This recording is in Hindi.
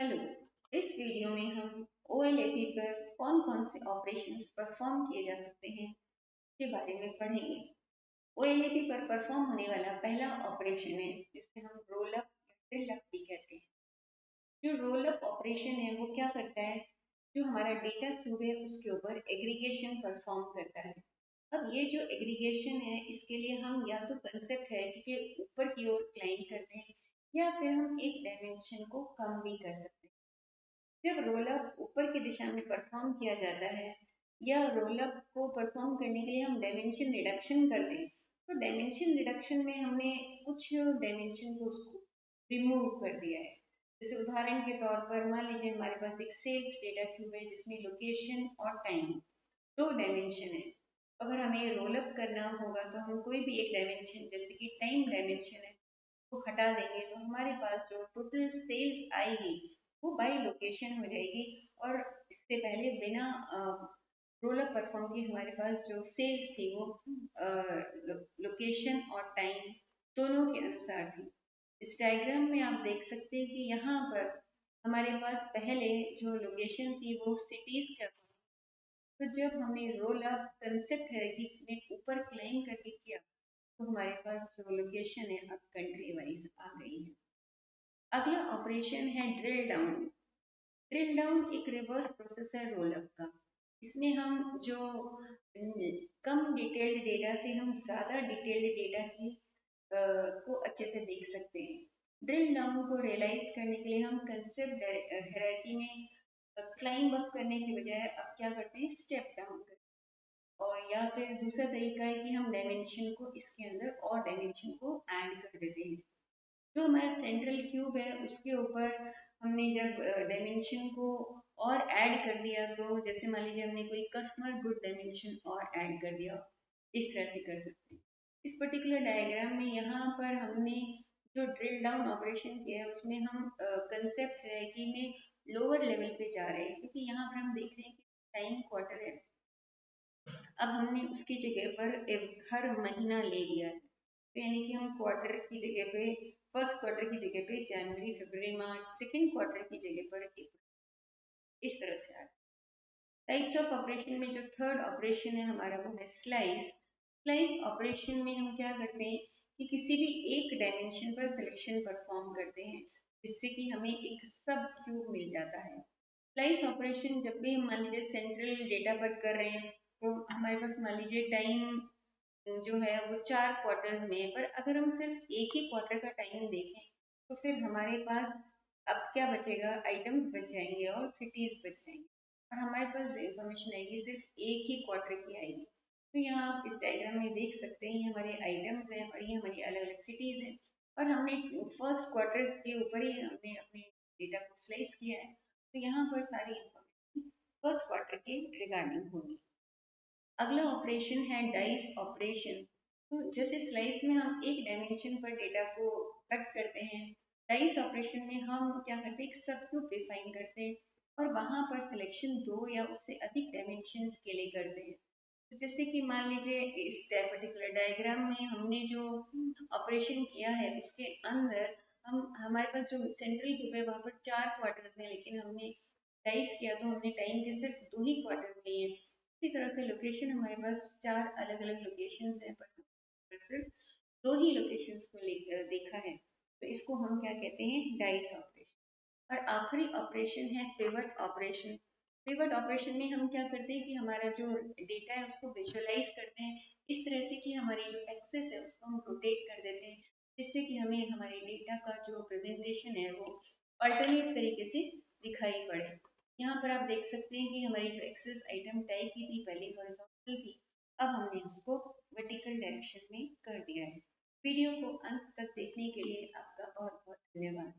हेलो। इस वीडियो में हम OLAP पर कौन कौन से ऑपरेशंस परफॉर्म किए जा सकते हैं के बारे में पढ़ेंगे। OLAP पर परफॉर्म होने वाला पहला ऑपरेशन है जिसे हम रोल अप या ड्रिल अप भी कहते हैं। जो रोल अप ऑपरेशन है वो क्या करता है, जो हमारा डेटा क्यूब है उसके ऊपर एग्रीगेशन परफॉर्म करता है। अब ये जो एग्रीगेशन है इसके लिए हम या तो कंसेप्ट है कि ऊपर की ओर क्लाइंब करते हैं या फिर हम एक डायमेंशन को कम भी कर सकते हैं। जब रोल अप ऊपर की दिशा में परफॉर्म किया जाता है या रोल अप को परफॉर्म करने के लिए हम डायमेंशन रिडक्शन करते हैं, तो डायमेंशन रिडक्शन में हमने कुछ डायमेंशन को उसको रिमूव कर दिया है। जैसे उदाहरण के तौर पर मान लीजिए हमारे पास एक सेल्स डेटा क्यूब है जिसमें लोकेशन और टाइम दो डायमेंशन है। अगर हमें रोल अप करना होगा तो हम कोई भी एक डायमेंशन जैसे कि टाइम डायमेंशन है को हटा देंगे तो हमारे पास जो टोटल सेल्स आएगी वो बाई लोकेशन हो जाएगी। और इससे पहले बिना रोल अप परफॉर्म किए हमारे पास जो सेल्स थी वो लोकेशन और टाइम दोनों के अनुसार थी। इस डायग्राम में आप देख सकते हैं कि यहाँ पर हमारे पास पहले जो लोकेशन थी वो सिटीज का था। तो जब हमने रोल अप कंसेप्ट है कि मैं ऊपर क्लाइम करके किया तो हमारे पास जो लोकेशन है अब कंट्री वाइज आ गई है। अगला ऑपरेशन है ड्रिल डाउन। ड्रिल डाउन एक रिवर्स प्रोसेस है रोल अप का। इसमें हम जो कम डिटेल्ड डेटा से हम ज़्यादा डिटेल्ड डेटा की को अच्छे से देख सकते हैं। ड्रिल डाउन को रियलाइज करने के लिए हम कंसेप्ट हायरार्की में क्लाइंब अप करने के बजाय अब क्या करते हैं, स्टेप डाउन करते हैं। और या फिर दूसरा तरीका है कि हम डायमेंशन को इसके अंदर और डायमेंशन को ऐड कर देते हैं। जो हमारा सेंट्रल क्यूब है उसके ऊपर हमने जब डायमेंशन को और ऐड कर दिया तो जैसे मान लीजिए हमने कोई कस्टमर गुड डायमेंशन और ऐड कर दिया, इस तरह से कर सकते हैं। इस पर्टिकुलर डायग्राम में यहाँ पर हमने जो ड्रिल डाउन ऑपरेशन किया है उसमें हम कंसेप्ट है कि में लोअर लेवल पे जा रहे हैं, क्योंकि यहाँ पर हम देख रहे हैं कि टाइम क्वार्टर है। अब हमने उसकी जगह पर हर महीना ले लिया है, तो यानी कि हम क्वार्टर की जगह पे फर्स्ट क्वार्टर की जगह पे जनवरी फरवरी मार्च, सेकेंड क्वार्टर की जगह पर अप्रैल, इस तरह से आ रहा है। टाइप्स ऑफ ऑपरेशन में जो थर्ड ऑपरेशन है हमारा वो है स्लाइस। स्लाइस ऑपरेशन में हम क्या करते हैं कि किसी भी एक डायमेंशन पर सिलेक्शन परफॉर्म करते हैं जिससे कि हमें एक सब क्यूब मिल जाता है। स्लाइस ऑपरेशन जब भी हम मान लीजिए सेंट्रल डेटा पर कर रहे हैं तो हमारे पास मान लीजिए टाइम जो है वो 4 क्वार्टर्स में है, पर अगर हम सिर्फ एक ही क्वार्टर का टाइम देखें तो फिर हमारे पास अब क्या बचेगा, आइटम्स बच जाएंगे और सिटीज बच जाएंगे और हमारे पास जो इन्फॉर्मेशन आएगी सिर्फ एक ही क्वार्टर की आएगी। तो यहाँ आप इस डायग्राम में देख सकते हैं ये हमारे आइटम्स हैं और ये हमारी अलग अलग सिटीज हैं और हमने फर्स्ट क्वार्टर के ऊपर ही हमने अपने डेटा को स्लाइस किया है, तो यहाँ पर सारी इन्फॉर्मेशन फर्स्ट क्वार्टर के रिगार्डिंग होगी। अगला ऑपरेशन है डाइस ऑपरेशन। तो जैसे स्लाइस में हम एक डायमेंशन पर डेटा को कट करते हैं, डाइस ऑपरेशन में हम क्या करते हैं, एक सब क्यूब डिफाइन करते हैं और वहां पर सिलेक्शन दो या उससे अधिक डायमेंशंस के लिए करते हैं। तो जैसे कि मान लीजिए इस पर्टिकुलर डायग्राम में हमने जो ऑपरेशन किया है उसके अंदर हम हमारे पास जो सेंट्रल क्यूब है वहाँ पर 4 क्वार्टर्स हैं, लेकिन हमने डाइस किया तो हमने टाइम के सिर्फ 2 ही क्वार्टर्स लिए हैं। इसी तरह से लोकेशन हमारे पास 4 अलग अलग लोकेशंस हैं पर सिर्फ 2 ही लोकेशंस को देखा है, तो इसको हम क्या कहते हैं, डाइस ऑपरेशन। और आखिरी ऑपरेशन है पिवट ऑपरेशन। पिवट ऑपरेशन में हम क्या करते हैं कि हमारा जो डेटा है उसको विजुअलाइज करते हैं इस तरह से कि हमारी जो एक्सेस है उसको हम रोटेट कर देते हैं जिससे कि हमें हमारे डेटा का जो प्रेजेंटेशन है वो अल्टरनेट तरीके से दिखाई पड़े। यहाँ पर आप देख सकते हैं कि हमारी जो एक्सेस आइटम टाइप की थी पहले हॉरिजॉन्टल थी, अब हमने उसको वर्टिकल डायरेक्शन में कर दिया है। वीडियो को अंत तक देखने के लिए आपका बहुत बहुत धन्यवाद।